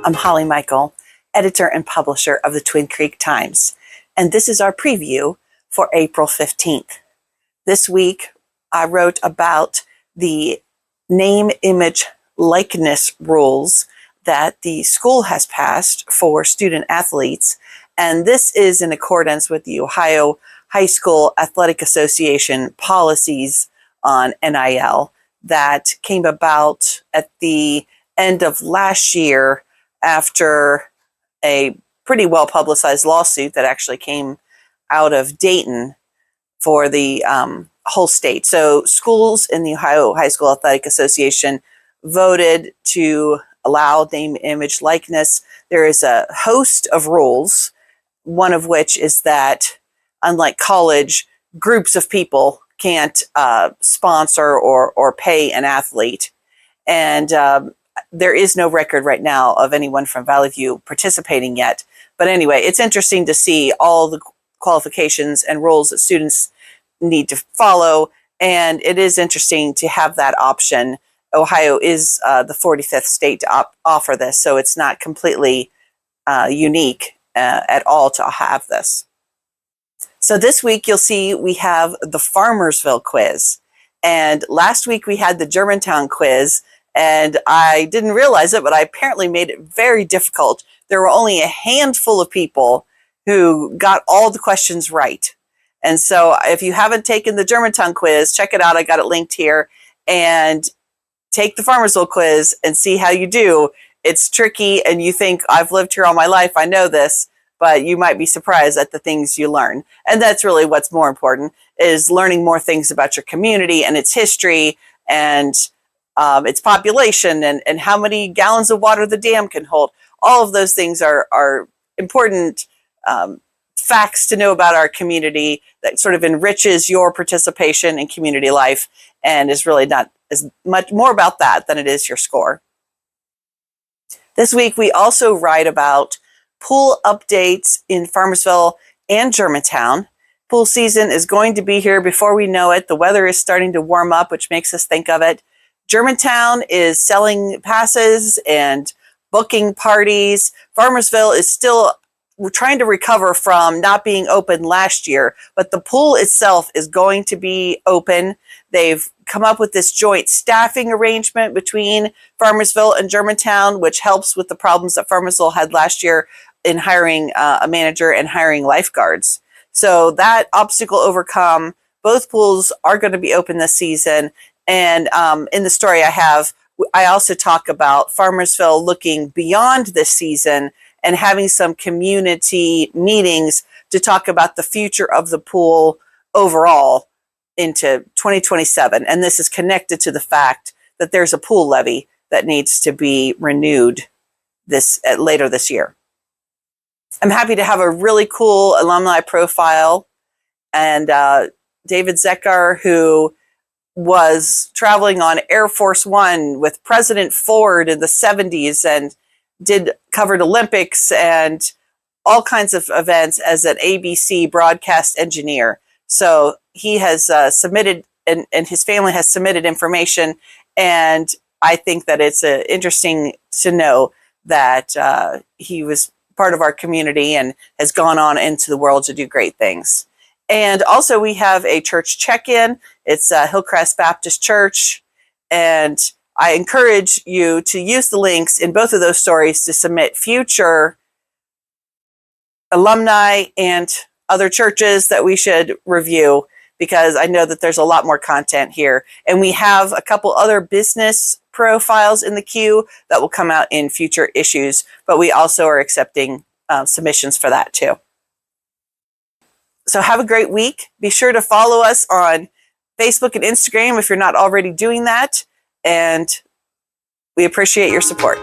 I'm Holly Michael, editor and publisher of the Twin Creek Times, and this is our preview for April 15th. This week, I wrote about the name, image, likeness rules that the school has passed for student athletes, and this is in accordance with the Ohio High School Athletic Association policies on NIL that came about at the end of last year after a pretty well publicized lawsuit that actually came out of Dayton for the whole state. So schools in the Ohio High School Athletic Association voted to allow name, image, likeness. There is a host of rules, one of which is that, unlike college, groups of people can't sponsor or pay an athlete. And there is no record right now of anyone from Valley View participating yet. But anyway, it's interesting to see all the qualifications and rules that students need to follow. And it is interesting to have that option. Ohio is the 45th state to offer this, so it's not completely unique at all to have this. So this week you'll see we have the Farmersville quiz. And last week we had the Germantown quiz, and I didn't realize it, but I apparently made it very difficult. There were only a handful of people who got all the questions right. And so if you haven't taken the Germantown quiz, check it out. I got it linked here. And take the Farmersville quiz and see how you do. It's tricky, and you think, I've lived here all my life, I know this, but you might be surprised at the things you learn. And that's really what's more important, is learning more things about your community and its history and its population and how many gallons of water the dam can hold. All of those things are important facts to know about our community that sort of enriches your participation in community life and is really not as much more about that than it is your score. This week, we also write about pool updates in Farmersville and Germantown. Pool season is going to be here before we know it. The weather is starting to warm up, which makes us think of it. Germantown is selling passes and booking parties. Farmersville is still trying to recover from not being open last year, but the pool itself is going to be open. They've come up with this joint staffing arrangement between Farmersville and Germantown, which helps with the problems that Farmersville had last year in hiring a manager and hiring lifeguards. So that obstacle overcome, both pools are going to be open this season. And in the story I also talk about Farmersville looking beyond this season and having some community meetings to talk about the future of the pool overall into 2027. And this is connected to the fact that there's a pool levy that needs to be renewed later this year. I'm happy to have a really cool alumni profile. And David Zeckar, who was traveling on Air Force One with President Ford in the 70s and covered Olympics and all kinds of events as an ABC broadcast engineer. So he has submitted, and his family has submitted information. And I think that it's interesting to know that he was part of our community and has gone on into the world to do great things. And also we have a church check-in. It's Hillcrest Baptist Church. And I encourage you to use the links in both of those stories to submit future alumni and other churches that we should review, because I know that there's a lot more content here. And we have a couple other business profiles in the queue that will come out in future issues, but we also are accepting submissions for that too. So have a great week. Be sure to follow us on Facebook and Instagram if you're not already doing that. And we appreciate your support.